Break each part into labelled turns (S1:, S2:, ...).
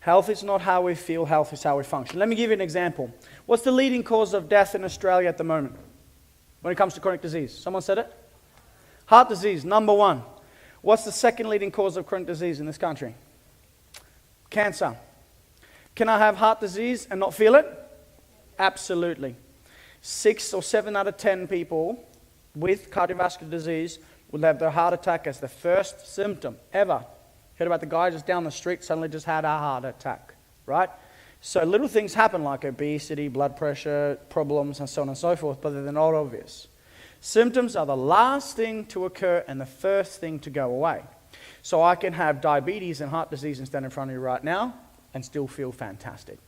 S1: Health is not how we feel, health is how we function. Let me give you an example. What's the leading cause of death in Australia at the moment when it comes to chronic disease? Someone said it? Heart disease, number one. What's the second leading cause of chronic disease in this country? Cancer. Can I have heart disease and not feel it? Absolutely. 6 or 7 out of 10 people with cardiovascular disease will have their heart attack as the first symptom ever. Heard about the guy just down the street suddenly just had a heart attack, right? So little things happen like obesity, blood pressure, problems, and so on and so forth, but they're not obvious. Symptoms are the last thing to occur and the first thing to go away. So I can have diabetes and heart disease and stand in front of you right now and still feel fantastic.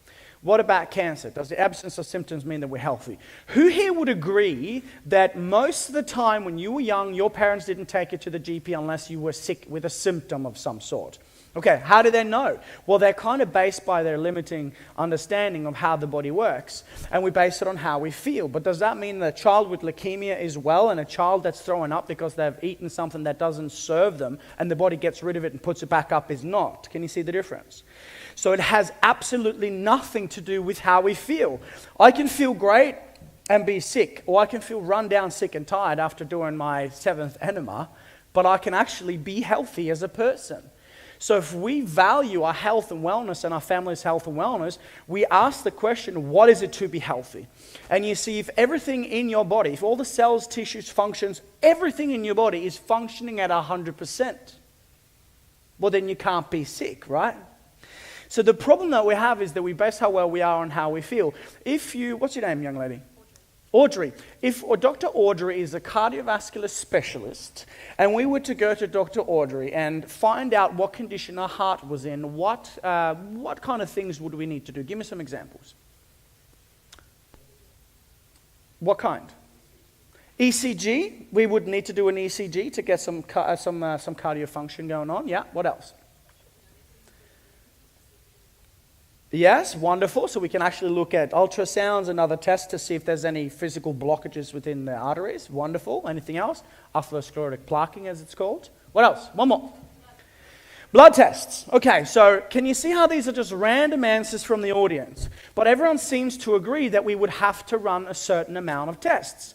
S1: What about cancer? Does the absence of symptoms mean that we're healthy? Who here would agree that most of the time when you were young, your parents didn't take you to the GP unless you were sick with a symptom of some sort? Okay, how do they know? Well, they're kind of based by their limiting understanding of how the body works, and we base it on how we feel. But does that mean that a child with leukemia is well, and a child that's throwing up because they've eaten something that doesn't serve them, and the body gets rid of it and puts it back up is not? Can you see the difference? So it has absolutely nothing to do with how we feel. I can feel great and be sick, or I can feel run down sick and tired after doing my 7th enema, but I can actually be healthy as a person. So if we value our health and wellness and our family's health and wellness, we ask the question, what is it to be healthy? And you see, if everything in your body, if all the cells, tissues, functions, everything in your body is functioning at 100%, well then you can't be sick, right? So the problem that we have is that we base how well we are on how we feel. What's your name, young lady? Audrey. If Dr. Audrey is a cardiovascular specialist, and we were to go to Dr. Audrey and find out what condition her heart was in, what kind of things would we need to do? Give me some examples. What kind? ECG. We would need to do an ECG to get some cardio function going on. Yeah. What else? Yes, wonderful. So we can actually look at ultrasounds and other tests to see if there's any physical blockages within the arteries. Wonderful. Anything else? Atherosclerotic plaquing, as it's called. What else? One more. Blood tests. Okay, so can you see how these are just random answers from the audience? But everyone seems to agree that we would have to run a certain amount of tests.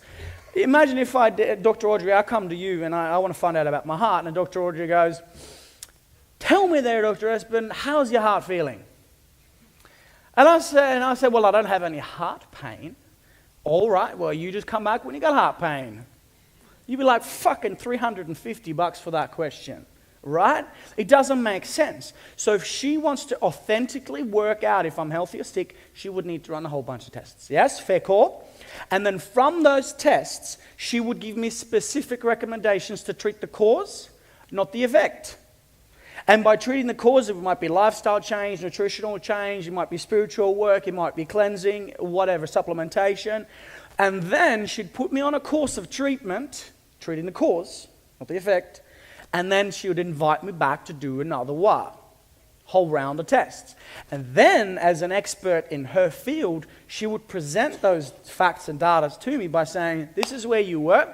S1: Imagine if Dr. Audrey, I come to you and I want to find out about my heart, and Dr. Audrey goes, "Tell me there, Dr. Espen, how's your heart feeling?" And I said, "Well, I don't have any heart pain." "All right, well, you just come back when you got heart pain." You'd be like, fucking $350 for that question, right? It doesn't make sense. So if she wants to authentically work out if I'm healthy or sick, she would need to run a whole bunch of tests. Yes, fair call. And then from those tests, she would give me specific recommendations to treat the cause, not the effect. And by treating the cause, it might be lifestyle change, nutritional change, it might be spiritual work, it might be cleansing, whatever, supplementation. And then she'd put me on a course of treatment, treating the cause, not the effect. And then she would invite me back to do another whole round of tests. And then, as an expert in her field, she would present those facts and data to me by saying, "This is where you were.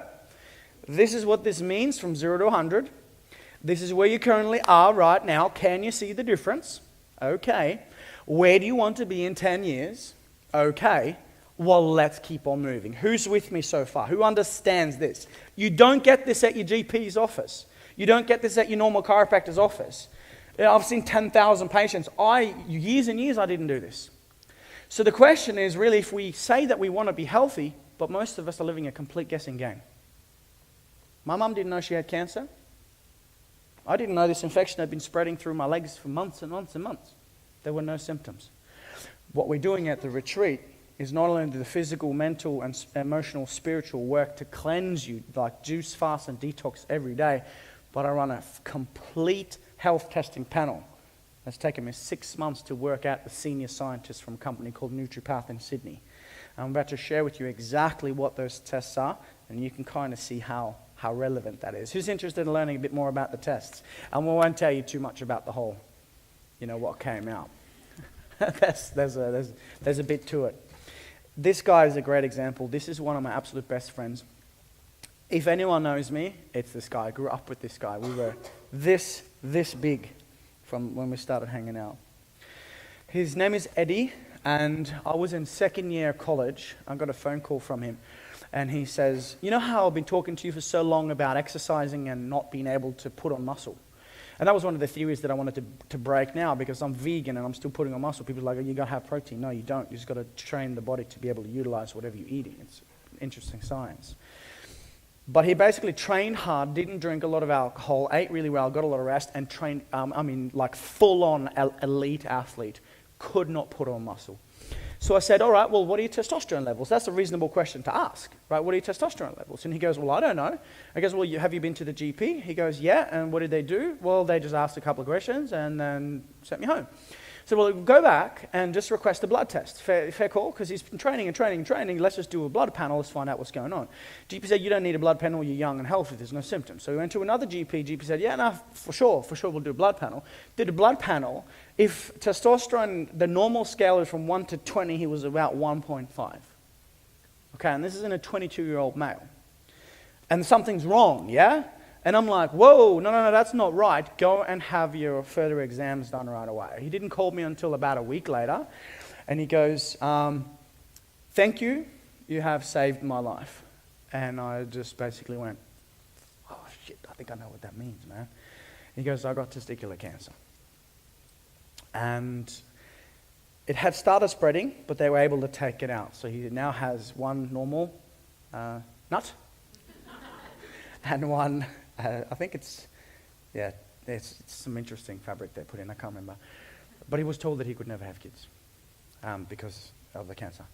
S1: This is what this means from 0 to 100. This is where you currently are right now. Can you see the difference? Okay. Where do you want to be in 10 years? Okay. Well, let's keep on moving." Who's with me so far? Who understands this? You don't get this at your GP's office. You don't get this at your normal chiropractor's office. I've seen 10,000 patients. Years and years, I didn't do this. So the question is really, if we say that we want to be healthy, but most of us are living a complete guessing game. My mum didn't know she had cancer. I didn't know this infection had been spreading through my legs for months and months and months. There were no symptoms. What we're doing at the retreat is not only the physical, mental, and emotional, spiritual work to cleanse you, like juice, fast, and detox every day, but I run a complete health testing panel. It's taken me 6 months to work out the senior scientist from a company called NutriPath in Sydney. I'm about to share with you exactly what those tests are, and you can kind of see how relevant that is. Who's interested in learning a bit more about the tests? And we won't tell you too much about the whole, what came out. there's a bit to it. This guy is a great example. This is one of my absolute best friends. If anyone knows me, it's this guy. I grew up with this guy. We were this big from when we started hanging out. His name is Eddie, and I was in second year college. I got a phone call from him, and he says, you know how I've been talking to you for so long about exercising and not being able to put on muscle? And that was one of the theories that I wanted to break now, because I'm vegan and I'm still putting on muscle. People are like, oh, you got to have protein. No, you don't. You just got to train the body to be able to utilize whatever you're eating. It's interesting science. But he basically trained hard, didn't drink a lot of alcohol, ate really well, got a lot of rest, and trained, like full-on elite athlete. Could not put on muscle. So I said, all right, well, what are your testosterone levels? That's a reasonable question to ask, right? What are your testosterone levels? And he goes, well, I don't know. I goes, well, have you been to the GP? He goes, yeah. And what did they do? Well, they just asked a couple of questions and then sent me home. So, well, go back and just request a blood test. Fair call, because he's been training. Let's just do a blood panel. Let's find out what's going on. GP said, you don't need a blood panel. You're young and healthy. There's no symptoms. So we went to another GP. GP said, yeah, no, for sure, we'll do a blood panel. Did a blood panel. If testosterone, the normal scale is from 1 to 20, he was about 1.5. Okay, and this is in a 22-year-old male. And something's wrong, yeah? And I'm like, whoa, no, that's not right. Go and have your further exams done right away. He didn't call me until about a week later. And he goes, thank you. You have saved my life. And I just basically went, oh, shit, I think I know what that means, man. He goes, I got testicular cancer. And it had started spreading, but they were able to take it out. So he now has one normal nut and one... I think it's some interesting fabric they put in. I can't remember. But he was told that he could never have kids because of the cancer.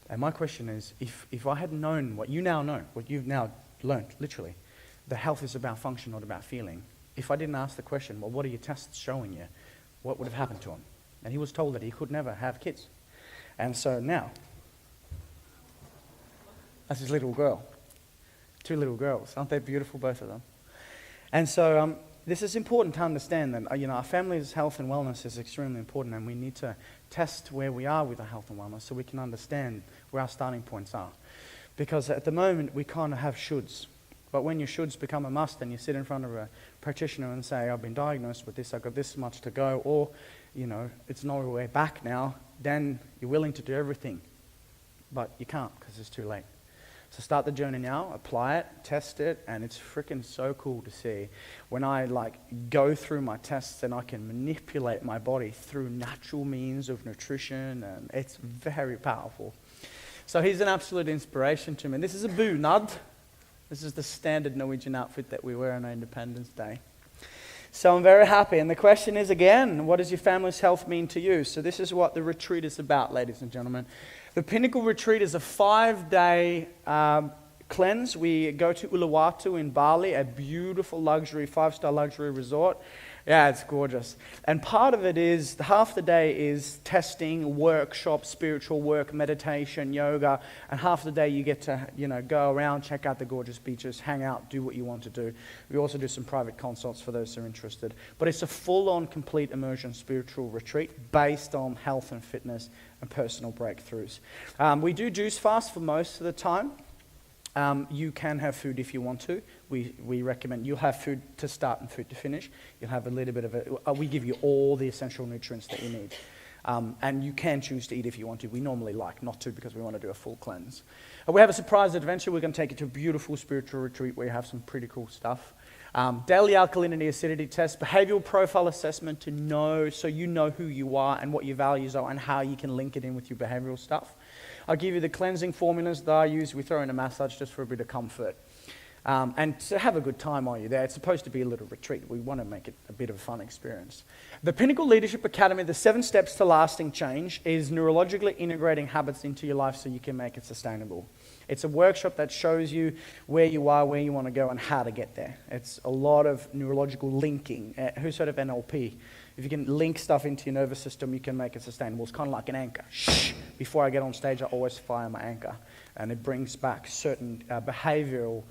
S1: And my question is, if I had known what you now know, what you've now learned, literally, that health is about function, not about feeling, if I didn't ask the question, well, what are your tests showing you? What would have happened to him? And he was told that he could never have kids. And so now, that's his little girl. 2 little girls. Aren't they beautiful, both of them? And so this is important to understand that our family's health and wellness is extremely important, and we need to test where we are with our health and wellness so we can understand where our starting points are. Because at the moment, we kind of have shoulds. But when your shoulds become a must and you sit in front of a practitioner and say, I've been diagnosed with this, I've got this much to go, or, it's no way back now, then you're willing to do everything. But you can't because it's too late. So start the journey now, apply it, test it, and it's freaking so cool to see when I go through my tests and I can manipulate my body through natural means of nutrition, and it's very powerful. So he's an absolute inspiration to me. And this is a bunad. This is the standard Norwegian outfit that we wear on our Independence Day. So I'm very happy. And the question is again, what does your family's health mean to you? So this is what the retreat is about, ladies and gentlemen. The Pinnacle Retreat is a 5-day cleanse. We go to Uluwatu in Bali, a beautiful luxury, 5-star luxury resort. Yeah, it's gorgeous. And part of it is, half the day is testing, workshop, spiritual work, meditation, yoga, and half the day you get to, go around, check out the gorgeous beaches, hang out, do what you want to do. We also do some private consults for those who are interested. But it's a full-on, complete immersion spiritual retreat based on health and fitness and personal breakthroughs. We do juice fast for most of the time. You can have food if you want to. We recommend you'll have food to start and food to finish. You'll have a little bit of it. We give you all the essential nutrients that you need. And you can choose to eat if you want to. We normally like not to because we want to do a full cleanse. We have a surprise adventure. We're going to take you to a beautiful spiritual retreat where you have some pretty cool stuff. Daily alkalinity acidity test, behavioral profile assessment to know, so you know who you are and what your values are and how you can link it in with your behavioral stuff. I'll give you the cleansing formulas that I use. We throw in a massage just for a bit of comfort. And to have a good time while you're there. It's supposed to be a little retreat. We want to make it a bit of a fun experience. The Pinnacle Leadership Academy, the 7 steps to lasting change, is neurologically integrating habits into your life so you can make it sustainable. It's a workshop that shows you where you are, where you want to go, and how to get there. It's a lot of neurological linking. Who's heard of NLP? If you can link stuff into your nervous system, you can make it sustainable. It's kind of like an anchor. Before I get on stage, I always fire my anchor. And it brings back certain behavioral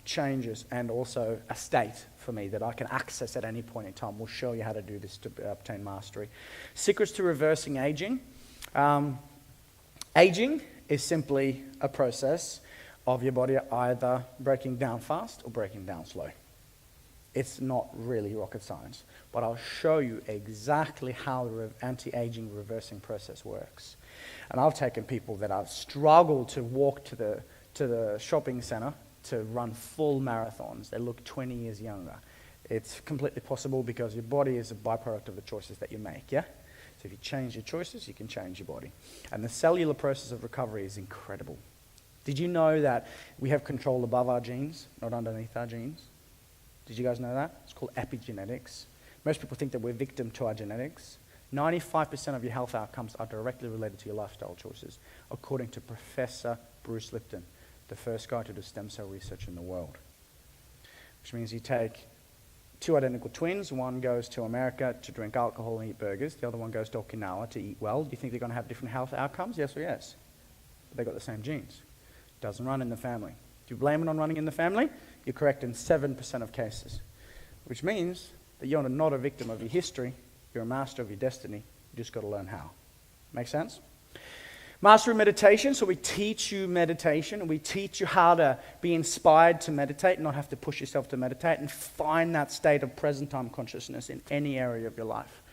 S1: changes and also a state for me that I can access at any point in time. We'll show you how to do this to obtain mastery. Secrets to reversing aging. Aging is simply a process of your body either breaking down fast or breaking down slow. It's not really rocket science, but I'll show you exactly how the anti-aging reversing process works. And I've taken people that have struggled to walk to the shopping center to run full marathons. They look 20 years younger. It's completely possible because your body is a byproduct of the choices that you make, yeah? So if you change your choices, you can change your body. And the cellular process of recovery is incredible. Did you know that we have control above our genes, not underneath our genes? Did you guys know that? It's called epigenetics. Most people think that we're victim to our genetics. 95% of your health outcomes are directly related to your lifestyle choices, according to Professor Bruce Lipton, the first guy to do stem cell research in the world. Which means you take two identical twins, one goes to America to drink alcohol and eat burgers, the other one goes to Okinawa to eat well. Do you think they're going to have different health outcomes? Yes or yes? But they got the same genes. Doesn't run in the family. Do you blame it on running in the family? You're correct in 7% of cases, which means that you're not a victim of your history, you're a master of your destiny. You just got to learn how. Make sense? Mastery meditation, so we teach you meditation, and we teach you how to be inspired to meditate, not have to push yourself to meditate, and find that state of present time consciousness in any area of your life.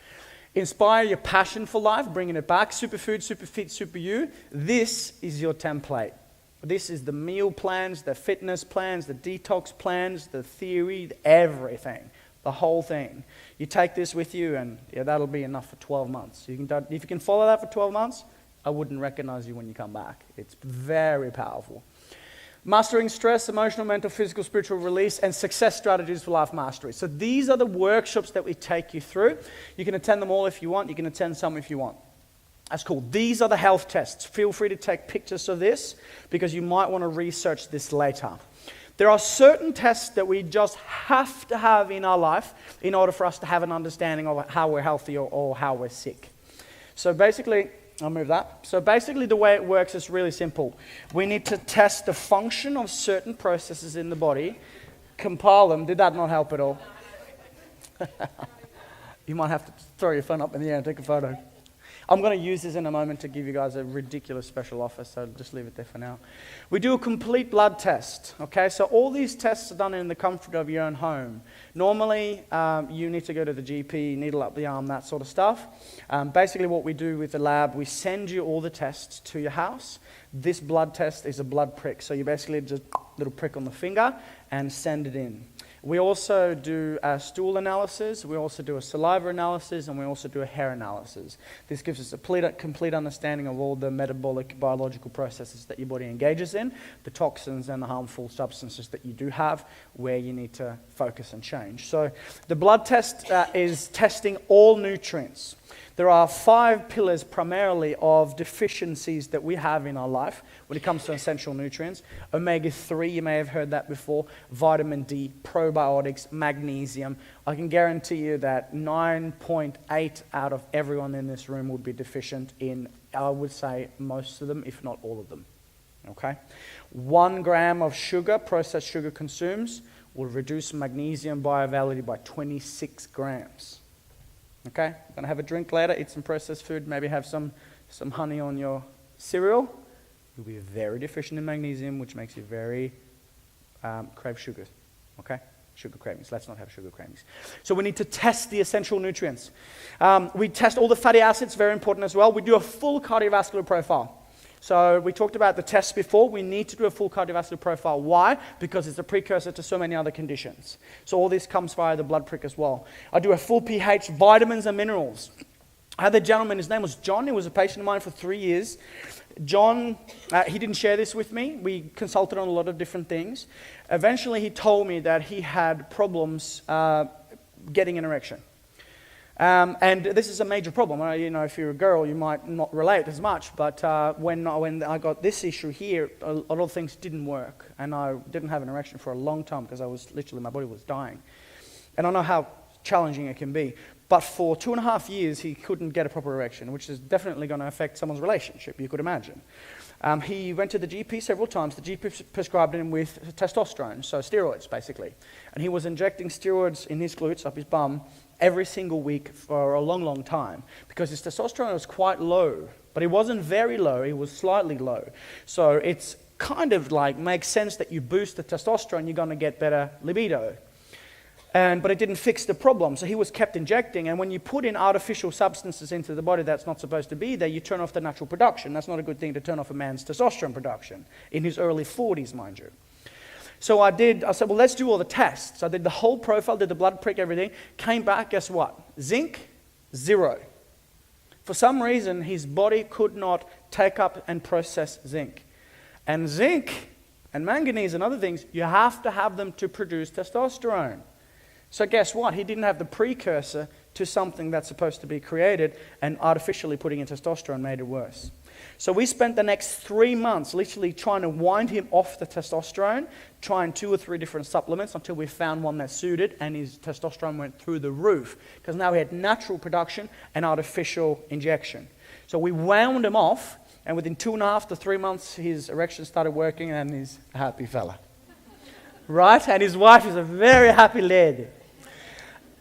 S1: Inspire your passion for life, bringing it back. Superfood, super fit, super you. This is your template. This is the meal plans, the fitness plans, the detox plans, the theory, everything, the whole thing. You take this with you and that'll be enough for 12 months. If you can follow that for 12 months, I wouldn't recognize you when you come back. It's very powerful. Mastering stress, emotional, mental, physical, spiritual release, and success strategies for life mastery. So these are the workshops that we take you through. You can attend them all if you want. You can attend some if you want. That's cool. These are the health tests. Feel free to take pictures of this because you might want to research this later. There are certain tests that we just have to have in our life in order for us to have an understanding of how we're healthy or how we're sick. So basically, I'll move that. So basically the way it works is really simple. We need to test the function of certain processes in the body, compile them. Did that not help at all? You might have to throw your phone up in the air and take a photo. I'm going to use this in a moment to give you guys a ridiculous special offer, so just leave it there for now. We do a complete blood test, okay? So all these tests are done in the comfort of your own home. Normally, you need to go to the GP, needle up the arm, that sort of stuff. Basically what we do with the lab, we send you all the tests to your house. This blood test is a blood prick, so you basically just a little prick on the finger and send it in. We also do a stool analysis, we also do a saliva analysis, and we also do a hair analysis. This gives us a complete understanding of all the metabolic, biological processes that your body engages in, the toxins and the harmful substances that you do have, where you need to focus and change. So the blood test is testing all nutrients. There are 5 pillars primarily of deficiencies that we have in our life when it comes to essential nutrients. Omega-3, you may have heard that before. Vitamin D, probiotics, magnesium. I can guarantee you that 9.8 out of everyone in this room would be deficient in, I would say, most of them, if not all of them. Okay? 1 gram of sugar, processed sugar consumes, will reduce magnesium bioavailability by 26 grams. Okay, going to have a drink later, eat some processed food, maybe have some honey on your cereal. You'll be very deficient in magnesium, which makes you very crave sugars. Okay, sugar cravings. Let's not have sugar cravings. So we need to test the essential nutrients. We test all the fatty acids, very important as well. We do a full cardiovascular profile. So we talked about the tests before. We need to do a full cardiovascular profile. Why? Because it's a precursor to so many other conditions. So all this comes via the blood prick as well. I do a full pH, vitamins and minerals. I had a gentleman, his name was John. He was a patient of mine for 3 years. John, he didn't share this with me. We consulted on a lot of different things. Eventually he told me that he had problems getting an erection. And this is a major problem. You know, if you're a girl, you might not relate as much. But when I got this issue here, a lot of things didn't work. And I didn't have an erection for a long time because my body was dying. And I know how challenging it can be. But for 2.5 years, he couldn't get a proper erection, which is definitely going to affect someone's relationship, you could imagine. He went to the GP several times. The GP prescribed him with testosterone, so steroids, basically. And he was injecting steroids in his glutes, up his bum, every single week for a long, long time because his testosterone was quite low, but it wasn't very low, it was slightly low. So it's kind of like makes sense that you boost the testosterone, you're going to get better libido. But it didn't fix the problem, so he was kept injecting. And when you put in artificial substances into the body that's not supposed to be there, you turn off the natural production. That's not a good thing to turn off a man's testosterone production, in his early 40s, mind you. So I said, well, let's do all the tests. I did the whole profile, did the blood prick, everything. Came back, guess what? Zinc, 0. For some reason, his body could not take up and process zinc. And zinc and manganese and other things, you have to have them to produce testosterone. So guess what? He didn't have the precursor to something that's supposed to be created, and artificially putting in testosterone made it worse. So we spent the next 3 months literally trying to wind him off the testosterone, trying 2 or 3 different supplements until we found one that suited, and his testosterone went through the roof because now he had natural production and artificial injection. So we wound him off, and within 2.5 to 3 months his erection started working and he's a happy fella. Right? And his wife is a very happy lady.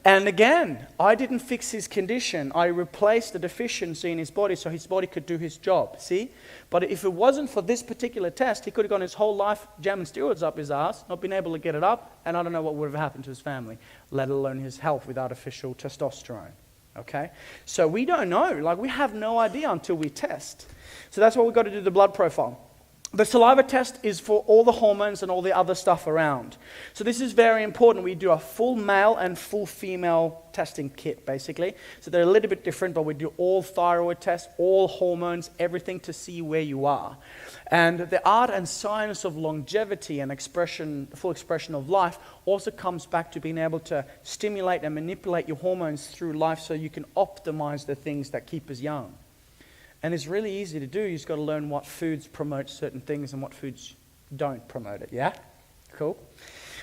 S1: And again, I didn't fix his condition. I replaced the deficiency in his body so his body could do his job. See? But if it wasn't for this particular test, he could have gone his whole life jamming steroids up his ass, not been able to get it up, and I don't know what would have happened to his family, let alone his health with artificial testosterone. Okay? So we don't know. Like, we have no idea until we test. So that's why we've got to do the blood profile. The saliva test is for all the hormones and all the other stuff around. So this is very important. We do a full male and full female testing kit, basically. So they're a little bit different, but we do all thyroid tests, all hormones, everything to see where you are. And the art and science of longevity and expression, full expression of life, also comes back to being able to stimulate and manipulate your hormones through life so you can optimize the things that keep us young. And it's really easy to do. You just got to learn what foods promote certain things and what foods don't promote it. Yeah? Cool.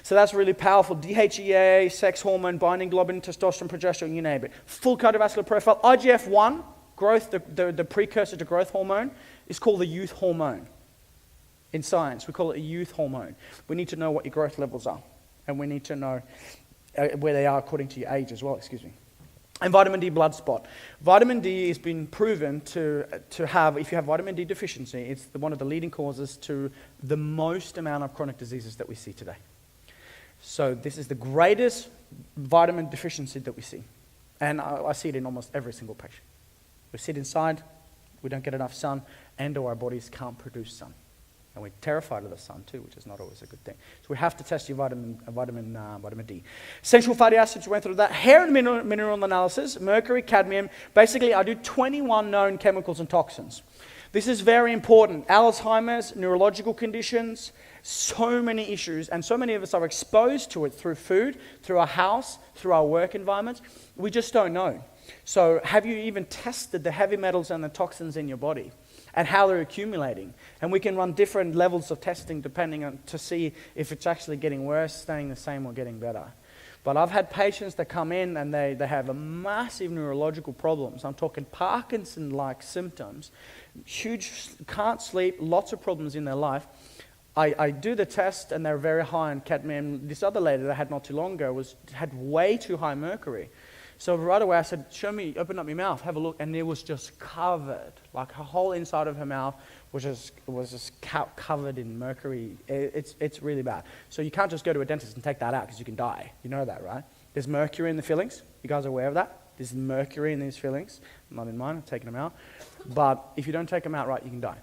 S1: So that's really powerful. DHEA, sex hormone, binding globulin, testosterone, progesterone, you name it. Full cardiovascular profile. IGF-1, growth, the precursor to growth hormone, is called the youth hormone. In science, we call it a youth hormone. We need to know what your growth levels are. And we need to know where they are according to your age as well, And vitamin D blood spot. Vitamin D has been proven to have, if you have vitamin D deficiency, it's one of the leading causes to the most amount of chronic diseases that we see today. So this is the greatest vitamin deficiency that we see. And I see it in almost every single patient. We sit inside, we don't get enough sun, and our bodies can't produce sun. And we're terrified of the sun too, which is not always a good thing. So we have to test your vitamin D. Essential fatty acids, we went through that. Hair and mineral analysis, mercury, cadmium. Basically, I do 21 known chemicals and toxins. This is very important. Alzheimer's, neurological conditions, so many issues, and so many of us are exposed to it through food, through our house, through our work environments. We just don't know. So have you even tested the heavy metals and the toxins in your body and how they're accumulating? And we can run different levels of testing depending on to see if it's actually getting worse, staying the same, or getting better. But I've had patients that come in and they have a massive neurological problems. I'm talking Parkinson-like symptoms, huge, can't sleep, lots of problems in their life. I do the test and they're very high in cadmium. This other lady that I had not too long ago had way too high mercury. So right away I said, show me, open up your mouth, have a look, and it was just covered. Like her whole inside of her mouth was just covered in mercury. It's really bad. So you can't just go to a dentist and take that out because you can die. You know that, right? There's mercury in the fillings. You guys are aware of that? There's mercury in these fillings. Not in mine, I'm taking them out. But if you don't take them out right, you can die.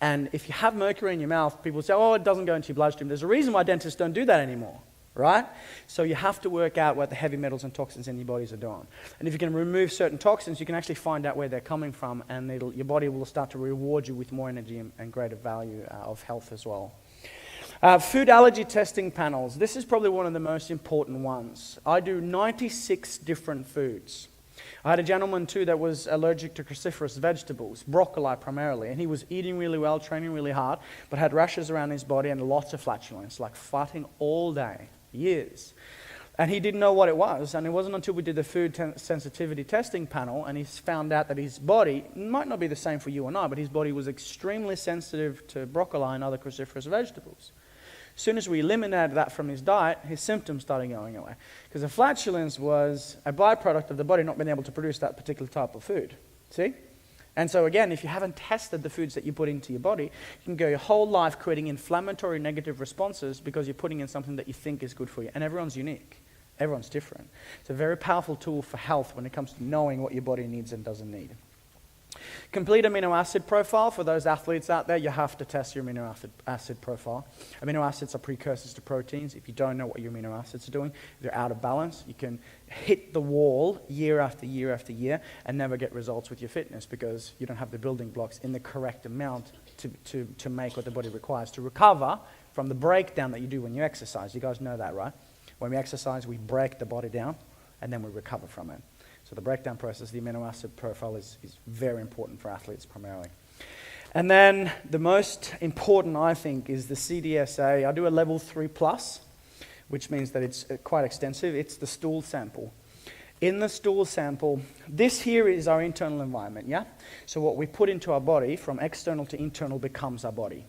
S1: And if you have mercury in your mouth, people say, oh, it doesn't go into your bloodstream. There's a reason why dentists don't do that anymore. Right? So you have to work out what the heavy metals and toxins in your bodies are doing. And if you can remove certain toxins, you can actually find out where they're coming from, and your body will start to reward you with more energy and greater value of health as well. Food allergy testing panels. This is probably one of the most important ones. I do 96 different foods. I had a gentleman too that was allergic to cruciferous vegetables, broccoli primarily, and he was eating really well, training really hard, but had rashes around his body and lots of flatulence, like farting all day. Years. And he didn't know what it was, and it wasn't until we did the food sensitivity testing panel and he found out that his body, might not be the same for you and I, but his body was extremely sensitive to broccoli and other cruciferous vegetables. As soon as we eliminated that from his diet, his symptoms started going away. Because the flatulence was a byproduct of the body not being able to produce that particular type of food. See? And so again, if you haven't tested the foods that you put into your body, you can go your whole life creating inflammatory negative responses because you're putting in something that you think is good for you. And everyone's unique. Everyone's different. It's a very powerful tool for health when it comes to knowing what your body needs and doesn't need. Complete amino acid profile. For those athletes out there, you have to test your amino acid profile. Amino acids are precursors to proteins. If you don't know what your amino acids are doing, they're out of balance. You can hit the wall year after year after year and never get results with your fitness because you don't have the building blocks in the correct amount to make what the body requires to recover from the breakdown that you do when you exercise. You guys know that, right? When we exercise, we break the body down and then we recover from it. So the breakdown process, the amino acid profile is very important for athletes primarily. And then the most important, I think, is the CDSA. I do a level 3+, which means that it's quite extensive. It's the stool sample. In the stool sample, this here is our internal environment, yeah? So what we put into our body from external to internal becomes our body.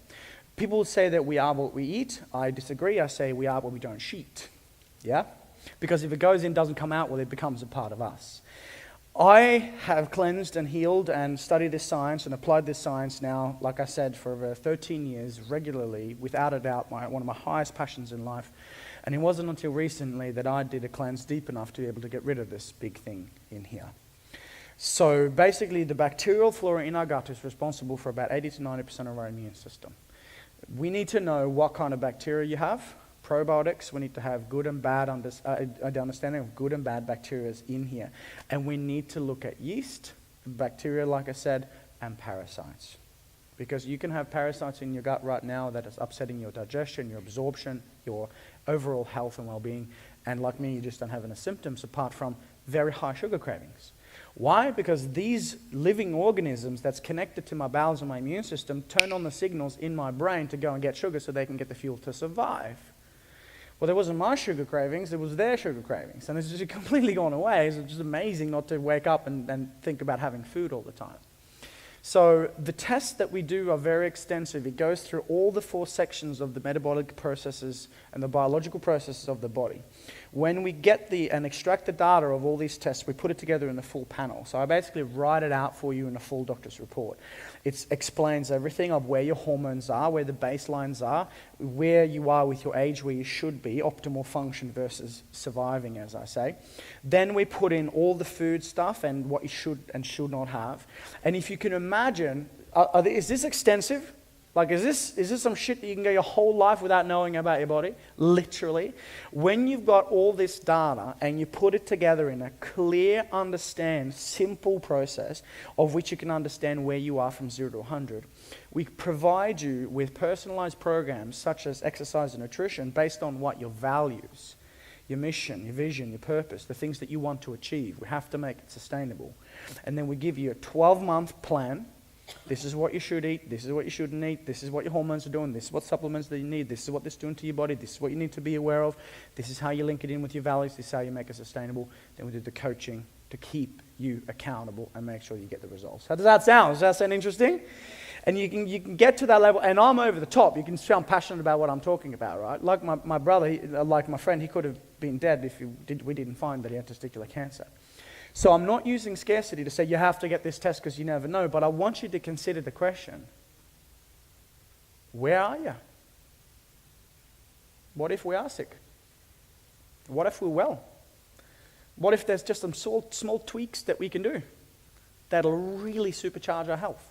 S1: People say that we are what we eat. I disagree. I say we are what we don't sheet, yeah? Because if it goes in, doesn't come out, well, it becomes a part of us. I have cleansed and healed and studied this science and applied this science now, like I said, for over 13 years regularly, without a doubt, one of my highest passions in life. And it wasn't until recently that I did a cleanse deep enough to be able to get rid of this big thing in here. So basically, the bacterial flora in our gut is responsible for about 80 to 90% of our immune system. We need to know what kind of bacteria you have. Probiotics, we need to have good and bad understanding of good and bad bacteria in here. And we need to look at yeast, bacteria, like I said, and parasites. Because you can have parasites in your gut right now that is upsetting your digestion, your absorption, your overall health and well-being. And like me, you just don't have any symptoms apart from very high sugar cravings. Why? Because these living organisms that's connected to my bowels and my immune system turn on the signals in my brain to go and get sugar so they can get the fuel to survive. Well, it wasn't my sugar cravings, it was their sugar cravings. And it's just completely gone away. It's just amazing not to wake up and think about having food all the time. So the tests that we do are very extensive. It goes through all the 4 sections of the metabolic processes and the biological processes of the body. When we get and extract the data of all these tests, we put it together in a full panel. So I basically write it out for you in a full doctor's report. It explains everything of where your hormones are, where the baselines are, where you are with your age, where you should be, optimal function versus surviving, as I say. Then we put in all the food stuff and what you should and should not have. And if you can imagine, is this extensive? Like, is this some shit that you can go your whole life without knowing about your body? Literally. When you've got all this data and you put it together in a clear, simple process of which you can understand where you are from 0 to 100, we provide you with personalized programs such as exercise and nutrition based on what your values, your mission, your vision, your purpose, the things that you want to achieve. We have to make it sustainable. And then we give you a 12-month plan. This is what you should eat, this is what you shouldn't eat, this is what your hormones are doing, this is what supplements that you need, this is what this is doing to your body, this is what you need to be aware of, this is how you link it in with your values, this is how you make it sustainable. Then we do the coaching to keep you accountable and make sure you get the results. How does that sound? Does that sound interesting? And you can get to that level, and I'm over the top. You can see I'm passionate about what I'm talking about, right? Like my brother, like my friend, he could have been dead if we didn't find that he had testicular cancer. So I'm not using scarcity to say you have to get this test because you never know, but I want you to consider the question, where are you? What if we are sick? What if we're well? What if there's just some small tweaks that we can do that'll really supercharge our health?